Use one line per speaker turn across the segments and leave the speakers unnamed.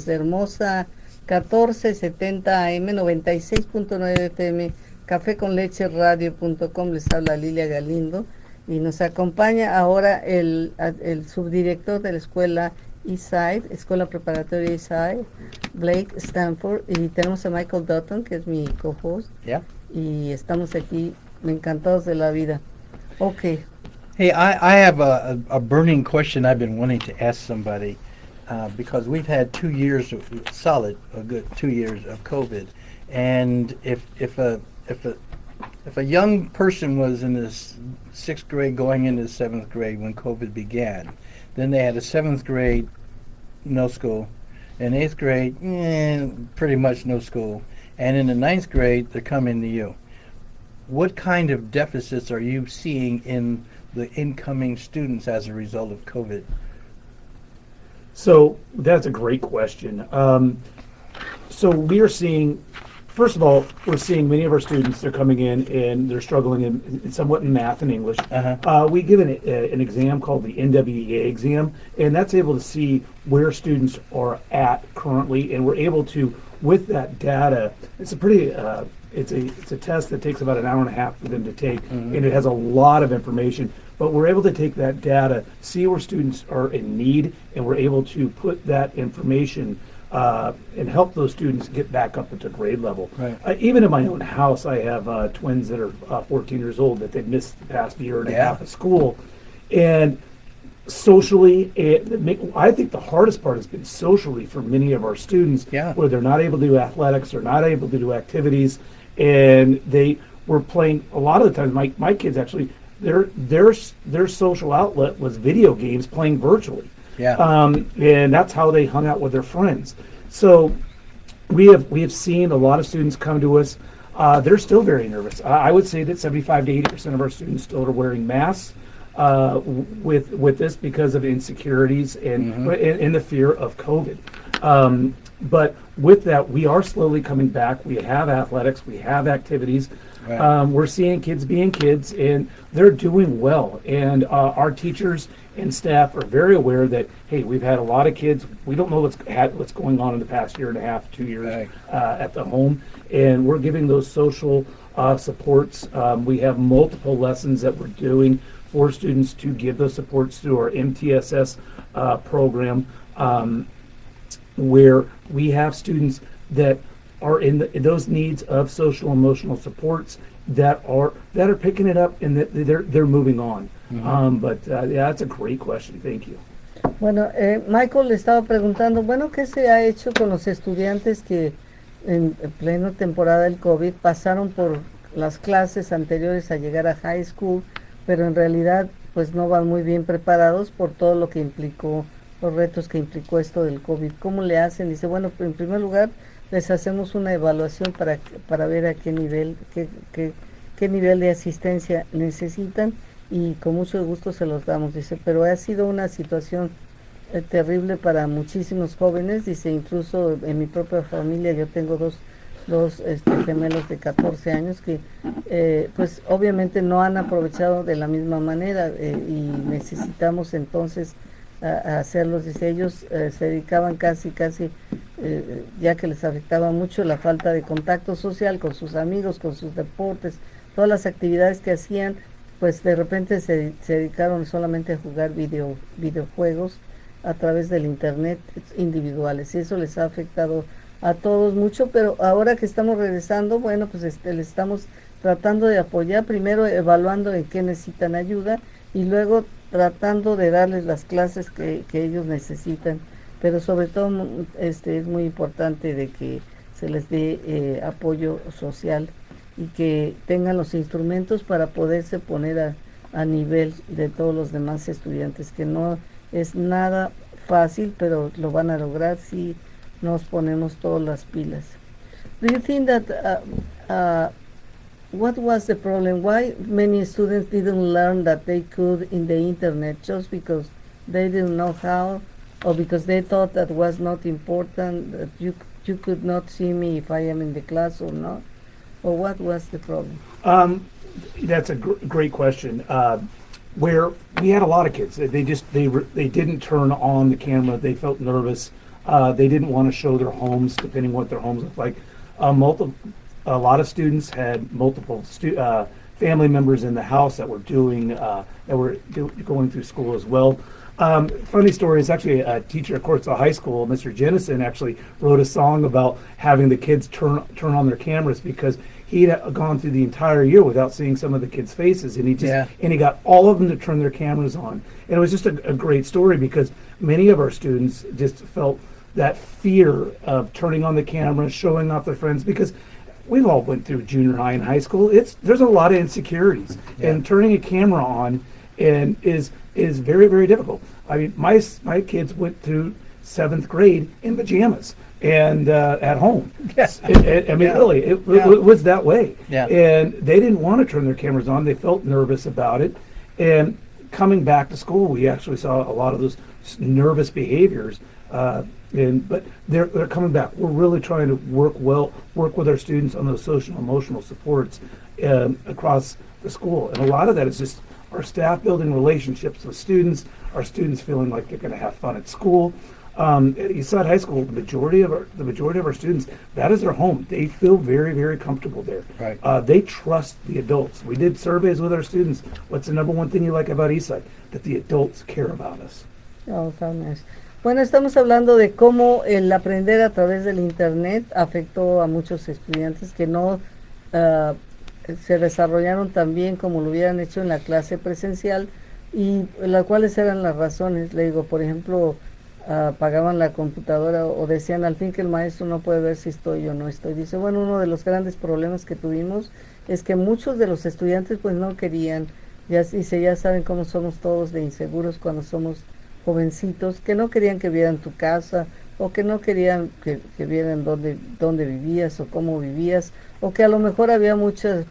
desde hermosa 1470 AM, 96.9 FM, caféconlecheradio.com. Les habla Lilia Galindo y nos acompaña ahora el subdirector de la escuela Eastside, escuela preparatoria Eastside, Blake Standford, y tenemos a Michael Dutton, que es mi co-host.
Yeah.
Y estamos aquí encantados de la vida. Okay.
Hey, I have a burning question I've been wanting to ask somebody because we've had 2 years of a good 2 years of COVID, and if a young person was in this 6th grade going into 7th grade when COVID began, then they had a 7th grade no school, and 8th grade pretty much no school, and in the 9th grade they're coming to you. What kind of deficits are you seeing in the incoming students as a result of COVID?
So that's a great question. So we are seeing, first of all, we're seeing many of our students, they're coming in and they're struggling in somewhat in math and English. We give an exam called the NWEA exam, and that's able to see where students are at currently, and we're able to, with that data, it's a pretty, it's a test that takes about an hour and a half for them to take, and it has a lot of information. But we're able to take that data, see where students are in need, and we're able to put that information and help those students get back up into grade level.
Right.
Even in my own house, I have twins that are 14 years old that they've missed the past year and a half of school. And socially, I think the hardest part has been socially for many of our students, where they're not able to do athletics, they're not able to do activities, and they were playing, a lot of the times, my kids actually, their social outlet was video games playing virtually. And that's how they hung out with their friends. So we have seen a lot of students come to us. They're still very nervous. I would say that 75 to 80% of our students still are wearing masks with this because of insecurities and the fear of COVID. But with that, we are slowly coming back. We have athletics, we have activities. We're seeing kids being kids, and they're doing well. And our teachers and staff are very aware that, hey, we've had a lot of kids. We don't know what's going on in the past year and a half, 2 years at the home, and we're giving those social supports. We have multiple lessons that we're doing for students to give those supports through our MTSS program, where we have students that are in those needs of social emotional supports that are picking it up and that they're moving on. But that's a great question. Thank you.
Bueno, Michael le estaba preguntando, bueno, ¿qué se ha hecho con los estudiantes que en pleno temporada del COVID pasaron por las clases anteriores a llegar a high school, pero en realidad pues no van muy bien preparados por todo lo que implicó, los retos que implicó esto del COVID? ¿Cómo le hacen? Dice, bueno, en primer lugar, les hacemos una evaluación para ver a qué nivel, qué nivel de asistencia necesitan, y con mucho gusto se los damos. Dice, pero ha sido una situación terrible para muchísimos jóvenes. Dice, incluso en mi propia familia yo tengo dos gemelos de 14 años que pues obviamente no han aprovechado de la misma manera, y necesitamos entonces a hacerlos. Dice, ellos se dedicaban casi ya que les afectaba mucho la falta de contacto social con sus amigos, con sus deportes, todas las actividades que hacían, pues de repente se dedicaron solamente a jugar videojuegos a través del internet individuales, y eso les ha afectado a todos mucho. Pero ahora que estamos regresando, bueno, pues le estamos tratando de apoyar, primero evaluando en qué necesitan ayuda, y luego tratando de darles las clases que ellos necesitan. Pero sobre todo es muy importante de que se les dé apoyo social y que tengan los instrumentos para poderse poner a nivel de todos los demás estudiantes, que no es nada fácil, pero lo van a lograr si nos ponemos todas las pilas. Do you think that what was the problem? Why many students didn't learn that they could in the internet just because they didn't know how, or because they thought that was not important, that you could not see me if I am in the class or not? Or what was the problem?
That's a great question. Where we had a lot of kids, they didn't turn on the camera. They felt nervous. They didn't want to show their homes, depending what their homes look like. A lot of students had multiple family members in the house that were going through school as well. Funny story is actually a teacher at Courtsville High School, Mr. Jennison, actually wrote a song about having the kids turn on their cameras because he'd gone through the entire year without seeing some of the kids' faces, and he got all of them to turn their cameras on. And it was just a great story because many of our students just felt that fear of turning on the camera, showing off their friends, because we've all went through junior high and high school. There's a lot of insecurities, and turning a camera on is very, very difficult. I mean, my kids went through 7th grade in pajamas and at home. Yes. Really, it was that way. Yeah. And they didn't want to turn their cameras on. They felt nervous about it. And coming back to school, we actually saw a lot of those nervous behaviors. But they're coming back. We're really trying to work with our students on those social and emotional supports across the school. And a lot of that is just our staff building relationships with students, our students feeling like they're going to have fun at school. At Eastside High School, the majority of our students, that is their home. They feel very, very comfortable there. Right. They trust the adults. We did surveys with our students. What's the number one thing you like about Eastside? That the adults care about us.
Oh, so nice. Bueno, estamos hablando de cómo el aprender a través del internet afectó a muchos estudiantes que no se desarrollaron tan bien como lo hubieran hecho en la clase presencial, y las cuales eran las razones. Le digo, por ejemplo, apagaban la computadora o decían al fin que el maestro no puede ver si estoy o no estoy. Dice, bueno, uno de los grandes problemas que tuvimos es que muchos de los estudiantes pues no querían, ya saben cómo somos todos de inseguros cuando somos jovencitos, que no querían que vieran tu casa, o que no querían que vieran dónde vivías o cómo vivías, o que a lo mejor había muchas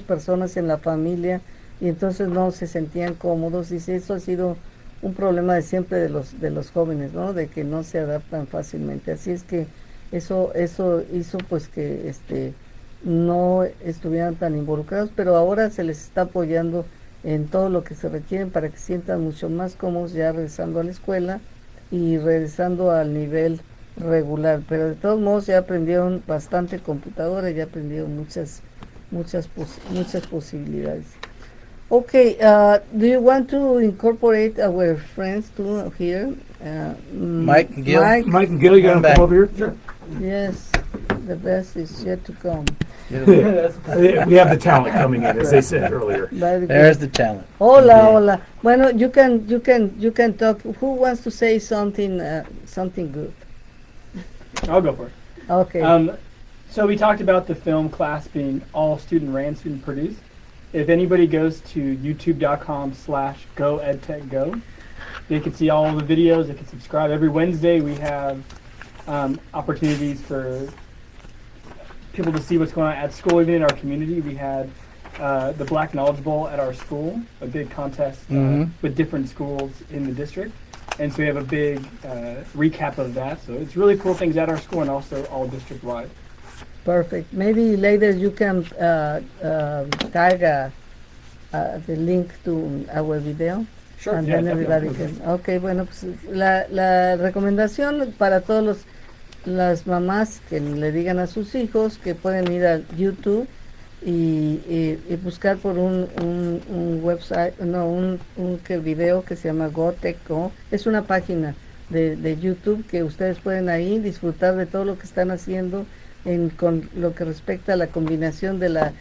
personas en la familia y entonces no se sentían cómodos. Dice, eso ha sido un problema de siempre de los jóvenes, ¿no? De que no se adaptan fácilmente. Así es que eso hizo pues que no estuvieran tan involucrados, pero ahora se les está apoyando en todo lo que se requieren para que se sientan mucho más cómodos ya regresando a la escuela y regresando al nivel regular. Pero de todos modos ya aprendieron bastante computadora, ya aprendieron muchas posibilidades. Okay, do you want to incorporate our friends too here?
Mike and Gil?
Mike and Gil, you got to come over here? Sure.
Yes, the best is yet to come.
We have the talent coming in, as they said earlier.
There's the talent.
Hola. Bueno, you can talk. Who wants to say something good?
I'll go for it.
Okay.
So we talked about the film class being all student ran, student produced. If anybody goes to youtube.com/goedtechgo, they can see all the videos. They can subscribe. Every Wednesday we have opportunities for people to see what's going on at school, even in our community. We had the Black Knowledge Bowl at our school, a big contest with different schools in the district. And so we have a big recap of that. So it's really cool things at our school and also all district-wide.
Perfect. Maybe later you can tag the link to our video.
Sure.
And
Yeah,
then everybody can. Okay, bueno, pues la recomendación para todos las mamás que le digan a sus hijos que pueden ir a YouTube y buscar por un website, un video que se llama GoTechGo. Es una página de YouTube que ustedes pueden ahí disfrutar de todo lo que están haciendo con lo que respecta a la combinación de la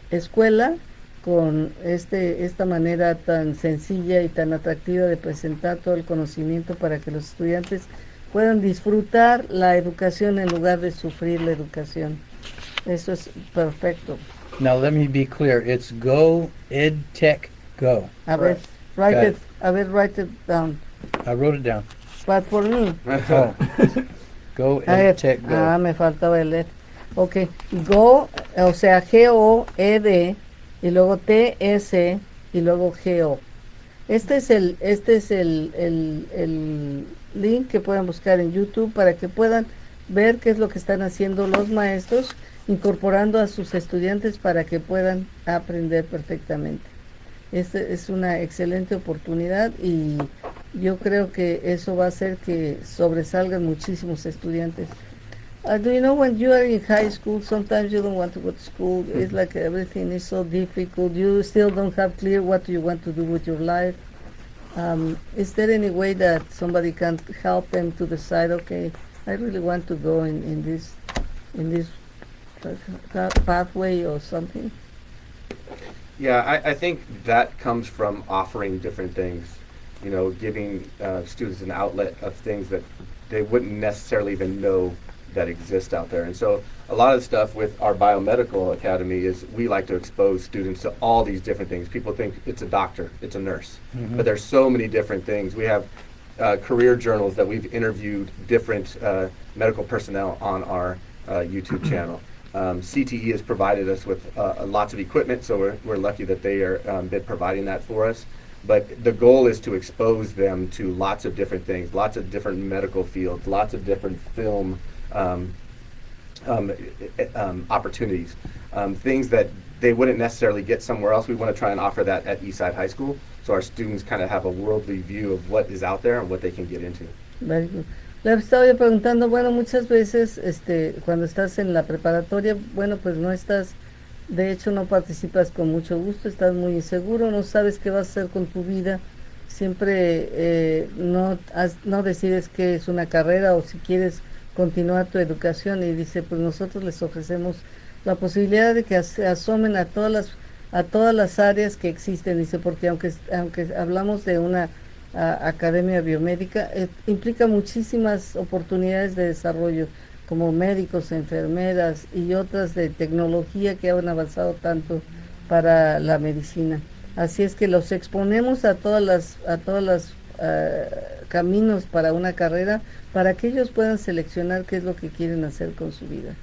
escuela con esta manera tan sencilla y tan atractiva de presentar todo el conocimiento para que los estudiantes puedan disfrutar la educación en lugar de sufrir la educación. Eso es perfecto.
Now let me be clear. It's Go EdTech Go.
A ver, write it down.
I wrote it down.
But for me.
Oh. Go EdTech Go.
Me faltaba el ed. Ok, Go, o sea, G-O-E-D, y luego T-S, y luego G-O. Este es el link que pueden buscar en YouTube para que puedan ver qué es lo que están haciendo los maestros, incorporando a sus estudiantes para que puedan aprender perfectamente. Esta es una excelente oportunidad y yo creo que eso va a hacer que sobresalgan muchísimos estudiantes. Do you know when you are in high school, sometimes you don't want to go to school. It's like everything is so difficult. You still don't have clear what you want to do with your life. Is there any way that somebody can help them to decide, okay, I really want to go in this pathway or something?
Yeah, I think that comes from offering different things, giving students an outlet of things that they wouldn't necessarily even know that exist out there. And so a lot of the stuff with our biomedical academy is we like to expose students to all these different things. People think it's a doctor, it's a nurse, but there's so many different things. We have career journals that we've interviewed different medical personnel on our YouTube channel. CTE has provided us with lots of equipment, so we're lucky that they are been providing that for us. But the goal is to expose them to lots of different things, lots of different medical fields, lots of different film opportunities, things that they wouldn't necessarily get somewhere else. We want to try and offer that at Eastside High School, so our students kind of have a worldly view of what is out there and what they can get into.
Very good. Le estaba yo preguntando, bueno, muchas veces cuando estás en la preparatoria, bueno, pues no estás, de hecho no participas con mucho gusto, estás muy inseguro, no sabes qué vas a hacer con tu vida, siempre no decides qué es una carrera o si quieres continuar tu educación, y dice, pues nosotros les ofrecemos la posibilidad de que se asomen a todas las áreas que existen, dice, porque aunque hablamos de una academia biomédica, implica muchísimas oportunidades de desarrollo, como médicos, enfermeras y otras de tecnología que han avanzado tanto para la medicina. Así es que los exponemos a todas las caminos para una carrera, para que ellos puedan seleccionar qué es lo que quieren hacer con su vida.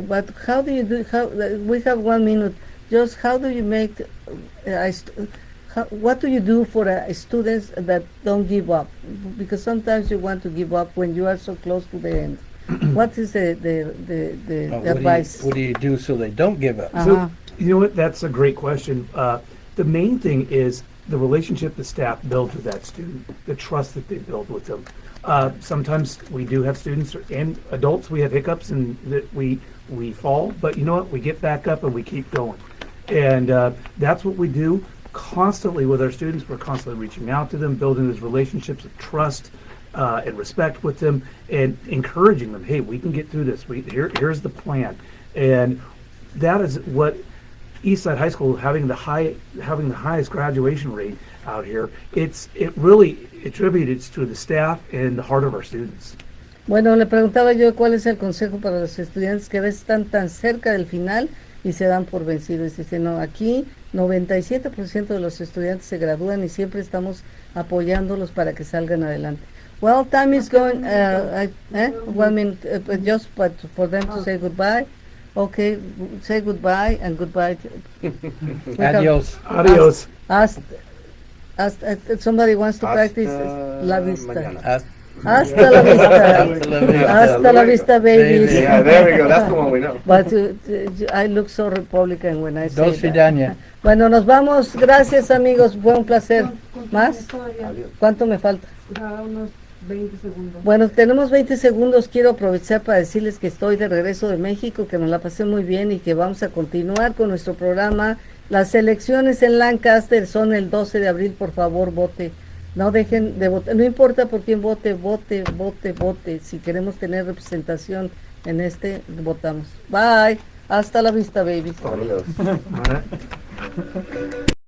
But how do you do? We have 1 minute. Just how do you make? What do you do for students that don't give up? Because sometimes you want to give up when you are so close to the end. What is the advice?
What do you do so they don't give up?
So, you know what? That's a great question. The main thing is the relationship the staff builds with that student, the trust that they build with them. Sometimes we do have students and adults, we have hiccups and that we fall, but you know what? We get back up and we keep going. And that's what we do constantly with our students. We're constantly reaching out to them, building those relationships of trust and respect with them, and encouraging them. Hey, we can get through this. Here's the plan, and that is what Eastside High School, having the highest graduation rate out here. It really attributes to the staff and the heart of our students.
Bueno, le preguntaba yo cuál es el consejo para los estudiantes que a veces están tan cerca del final y se dan por vencidos. Dice, no, aquí 97% de los estudiantes se gradúan y siempre estamos apoyándolos para que salgan adelante. Well, time is going, 1 minute, just for them to say goodbye. Okay, say goodbye and goodbye.
Adios.
Adios.
Somebody wants to practice la vista.
Mañana.
Hasta la vista. Hasta la vista, babies.
Yeah, there we go. That's the one we know.
But I look so Republican when I say
Dos
that.
Vidania.
Bueno, nos vamos. Gracias, amigos. Fue un placer. ¿Más? ¿Cuánto me falta?
Unos 20 segundos.
Bueno, tenemos 20 segundos. Quiero aprovechar para decirles que estoy de regreso de México, que me la pasé muy bien y que vamos a continuar con nuestro programa. Las elecciones en Lancaster son el 12 de abril. Por favor, vote. No dejen de votar. No importa por quién vote, vote, vote, vote. Si queremos tener representación en votamos. Bye. Hasta la vista, babies.
Adios.
All right.